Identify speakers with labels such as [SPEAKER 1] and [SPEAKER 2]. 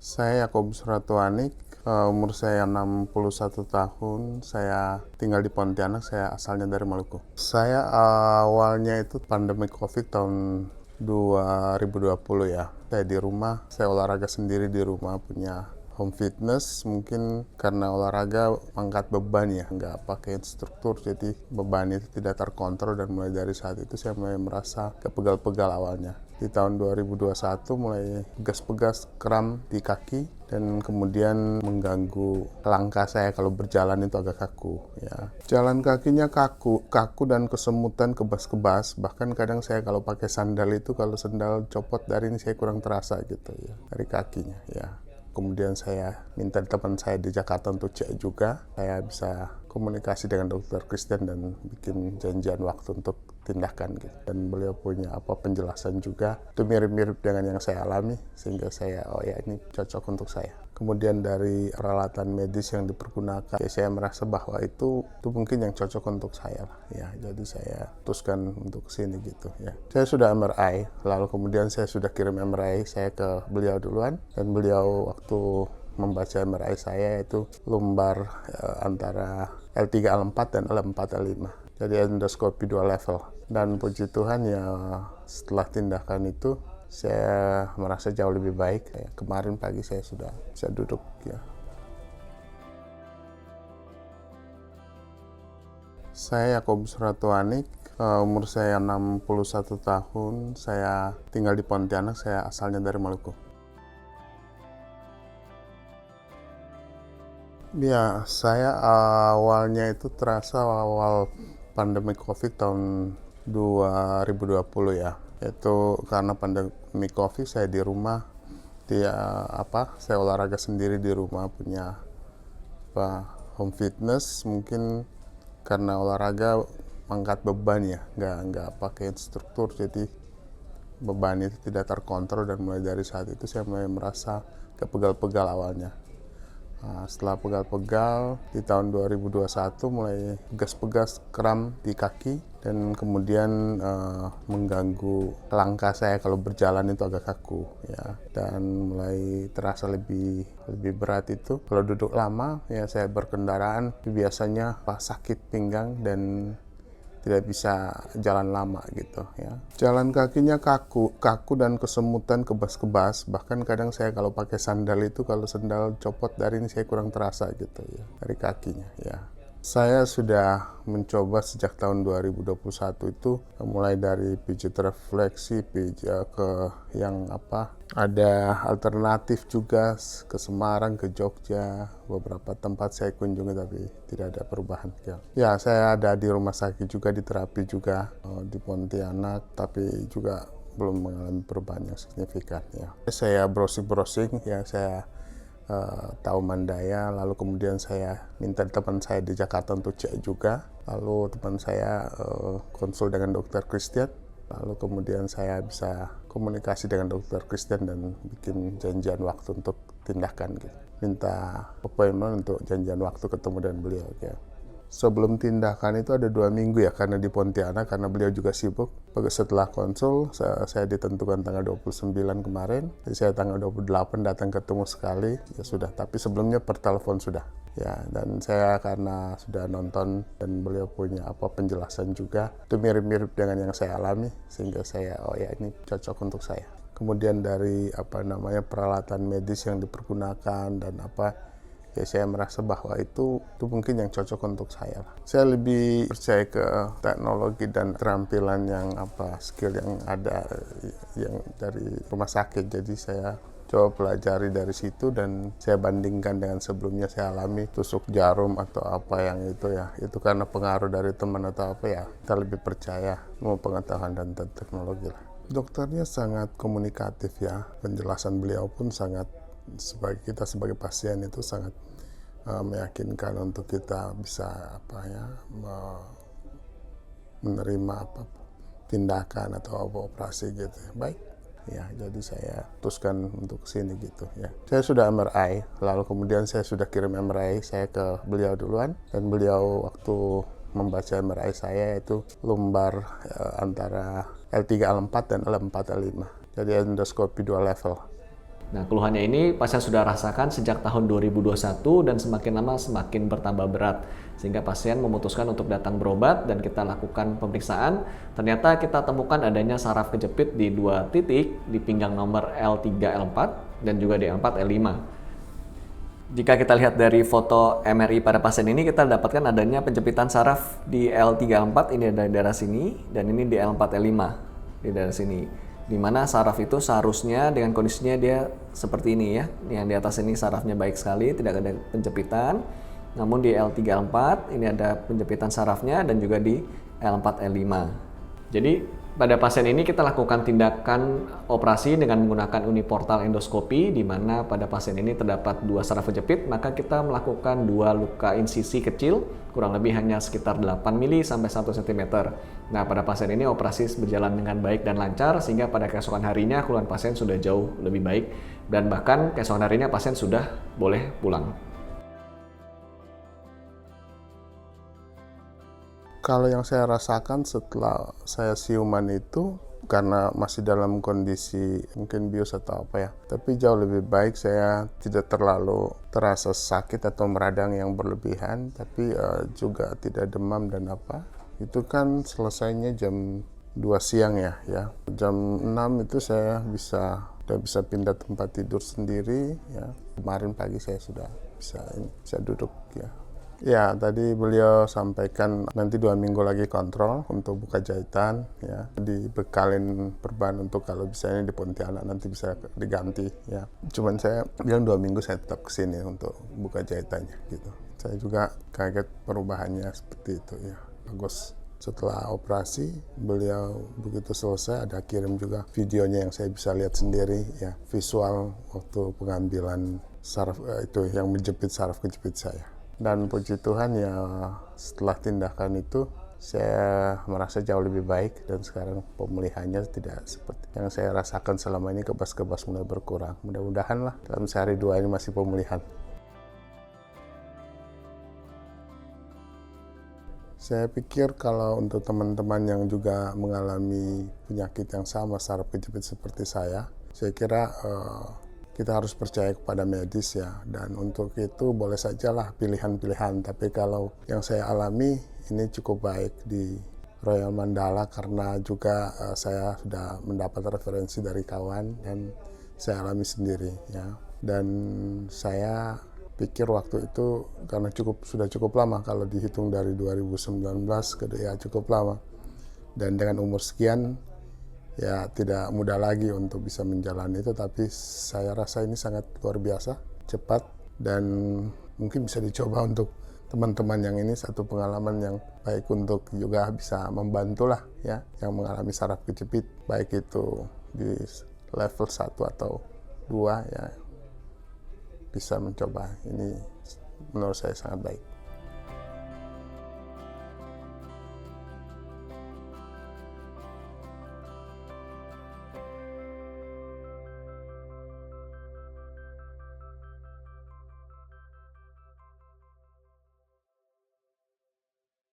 [SPEAKER 1] Saya Yakobus Ratuanik, umur saya 61 tahun, saya tinggal di Pontianak, saya asalnya dari Maluku. Saya awalnya itu pandemi COVID tahun 2020 ya. Saya di rumah, saya olahraga sendiri di rumah, punya home fitness. Mungkin karena olahraga angkat beban ya, nggak pakai instruktur, jadi beban itu tidak terkontrol, dan mulai dari saat itu saya mulai merasa kepegal-pegal awalnya. Di tahun 2021 mulai pegas-pegas, kram di kaki, dan kemudian mengganggu langkah saya kalau berjalan itu agak kaku ya. Jalan kakinya kaku dan kesemutan, kebas-kebas. Bahkan kadang saya kalau pakai sandal itu, kalau sandal copot dari ini saya kurang terasa gitu ya, dari kakinya ya. Kemudian saya minta teman saya di Jakarta untuk cek juga. Saya bisa komunikasi dengan dokter Kristen dan bikin janjian waktu untuk tindakan gitu. Dan beliau punya penjelasan juga. Itu mirip-mirip dengan yang saya alami, sehingga saya, ini cocok untuk saya. Kemudian dari peralatan medis yang dipergunakan, ya saya merasa bahwa itu mungkin yang cocok untuk saya lah ya. Jadi saya putuskan untuk sini gitu ya. Saya sudah MRI, lalu kemudian saya sudah kirim MRI saya ke beliau duluan, dan beliau waktu membaca MRI saya itu lumbar antara L3 L4 dan L4 L5. Jadi endoskopi 2 level. Dan puji Tuhan ya, setelah tindakan itu saya merasa jauh lebih baik. Kemarin pagi saya sudah bisa duduk ya. Saya Yakobus Ratuanik, umur saya 61 tahun, saya tinggal di Pontianak, saya asalnya dari Maluku. Ya, saya awalnya itu terasa awal pandemi COVID tahun 2020 ya. Itu karena pandemi COVID saya di rumah, saya olahraga sendiri di rumah, punya home fitness. Mungkin karena olahraga angkat beban ya, nggak pakai instruktur, jadi beban itu tidak terkontrol, dan mulai dari saat itu saya mulai merasa kepegal-pegal awalnya. Setelah pegal-pegal di tahun 2021 mulai pegas-pegas, kram di kaki, dan kemudian mengganggu langkah saya kalau berjalan itu agak kaku ya, dan mulai terasa lebih berat itu kalau duduk lama ya. Saya berkendaraan biasanya sakit pinggang dan tidak bisa jalan lama gitu ya. Jalan kakinya kaku dan kesemutan, kebas-kebas. Bahkan kadang saya kalau pakai sandal itu, kalau sandal copot dari ini saya kurang terasa gitu ya, dari kakinya ya. Saya sudah mencoba sejak tahun 2021 itu, mulai dari pijat refleksi, pijat ke yang ada alternatif juga ke Semarang, ke Jogja, beberapa tempat saya kunjungi tapi tidak ada perubahan ya. Saya ada di rumah sakit juga, di terapi juga di Pontianak, tapi juga belum mengalami perubahan yang signifikan ya. Saya browsing ya, saya tahu Mandaya, lalu kemudian saya minta teman saya di Jakarta untuk cek juga, lalu teman saya konsul dengan dokter Kristen, lalu kemudian saya bisa komunikasi dengan dokter Kristen dan bikin janjian waktu untuk tindakan gitu. Minta appointment untuk janjian waktu ketemu dengan beliau ya. Sebelum tindakan itu ada 2 minggu ya, karena di Pontianak, karena beliau juga sibuk. Setelah konsul, saya ditentukan tanggal 29 kemarin. Jadi saya tanggal 28 datang ketemu sekali, ya sudah. Tapi sebelumnya per telepon sudah. Ya, dan saya karena sudah nonton dan beliau punya penjelasan juga, itu mirip-mirip dengan yang saya alami, sehingga saya, ini cocok untuk saya. Kemudian dari peralatan medis yang dipergunakan dan ya saya merasa bahwa itu mungkin yang cocok untuk saya. Saya lebih percaya ke teknologi dan keterampilan yang skill yang ada yang dari rumah sakit. Jadi saya coba pelajari dari situ, dan saya bandingkan dengan sebelumnya saya alami tusuk jarum atau yang itu ya. Itu karena pengaruh dari teman atau ya, kita lebih percaya mau pengetahuan dan teknologi lah. Dokternya sangat komunikatif ya, penjelasan beliau pun sangat, sebagai pasien itu sangat meyakinkan untuk kita bisa menerima tindakan atau operasi gitu ya. Baik ya, jadi saya putuskan untuk sini gitu ya. Saya sudah MRI, lalu kemudian saya sudah kirim MRI saya ke beliau duluan, dan beliau waktu membaca MRI saya itu lumbar antara L3 L4 dan L4 L5. Jadi endoskopi 2 level.
[SPEAKER 2] Nah, keluhannya ini pasien sudah rasakan sejak tahun 2021 dan semakin lama semakin bertambah berat. Sehingga pasien memutuskan untuk datang berobat dan kita lakukan pemeriksaan. Ternyata kita temukan adanya saraf kejepit di 2 titik di pinggang nomor L3, L4 dan juga di L4, L5. Jika kita lihat dari foto MRI pada pasien ini, kita dapatkan adanya penjepitan saraf di L3, L4, ini ada di daerah sini, dan ini di L4, L5, di daerah sini. Di mana saraf itu seharusnya dengan kondisinya dia seperti ini ya. Yang di atas ini sarafnya baik sekali, tidak ada penjepitan. Namun di L3, L4, ini ada penjepitan sarafnya dan juga di L4, L5. Jadi pada pasien ini kita lakukan tindakan operasi dengan menggunakan uniportal endoskopi, di mana pada pasien ini terdapat 2 saraf kejepit, maka kita melakukan 2 luka insisi kecil, kurang lebih hanya sekitar 8 mili sampai 1 cm. Nah, pada pasien ini operasi berjalan dengan baik dan lancar, sehingga pada keesokan harinya keluhan pasien sudah jauh lebih baik, dan bahkan keesokan harinya pasien sudah boleh pulang.
[SPEAKER 1] Kalau yang saya rasakan setelah saya siuman itu, karena masih dalam kondisi mungkin bius atau apa ya, tapi jauh lebih baik, saya tidak terlalu terasa sakit atau meradang yang berlebihan, tapi juga tidak demam dan apa. Itu kan selesainya jam 2 siang ya. Jam 6 itu saya sudah bisa pindah tempat tidur sendiri ya. Kemarin pagi saya sudah bisa duduk ya. Ya, tadi beliau sampaikan nanti 2 minggu lagi kontrol untuk buka jahitan, ya. Dibekalin perban untuk kalau misalnya di Pontianak nanti bisa diganti, ya. Cuman saya bilang 2 minggu saya tetap kesini untuk buka jahitannya, gitu. Saya juga kaget perubahannya seperti itu, ya. Bagus. Setelah operasi, beliau begitu selesai ada kirim juga videonya yang saya bisa lihat sendiri, ya. Visual waktu pengambilan saraf itu yang menjepit saraf kejepit saya. Dan puji Tuhan ya setelah tindakan itu saya merasa jauh lebih baik dan sekarang pemulihannya tidak seperti yang saya rasakan selama ini, kebas-kebas mulai berkurang. Mudah-mudahan lah dalam sehari 2 ini masih pemulihan. Saya pikir kalau untuk teman-teman yang juga mengalami penyakit yang sama, saraf kejepit seperti saya kira kita harus percaya kepada medis ya, dan untuk itu boleh sajalah pilihan-pilihan, tapi kalau yang saya alami ini cukup baik di Royal Mandala karena juga saya sudah mendapat referensi dari kawan dan saya alami sendiri ya, dan saya pikir waktu itu karena sudah cukup lama, kalau dihitung dari 2019 ke ya cukup lama, dan dengan umur sekian ya tidak mudah lagi untuk bisa menjalani itu, tapi saya rasa ini sangat luar biasa, cepat, dan mungkin bisa dicoba untuk teman-teman yang ini satu pengalaman yang baik untuk juga bisa membantulah ya yang mengalami saraf kejepit, baik itu di level 1 atau 2 ya bisa mencoba. Ini menurut saya sangat baik.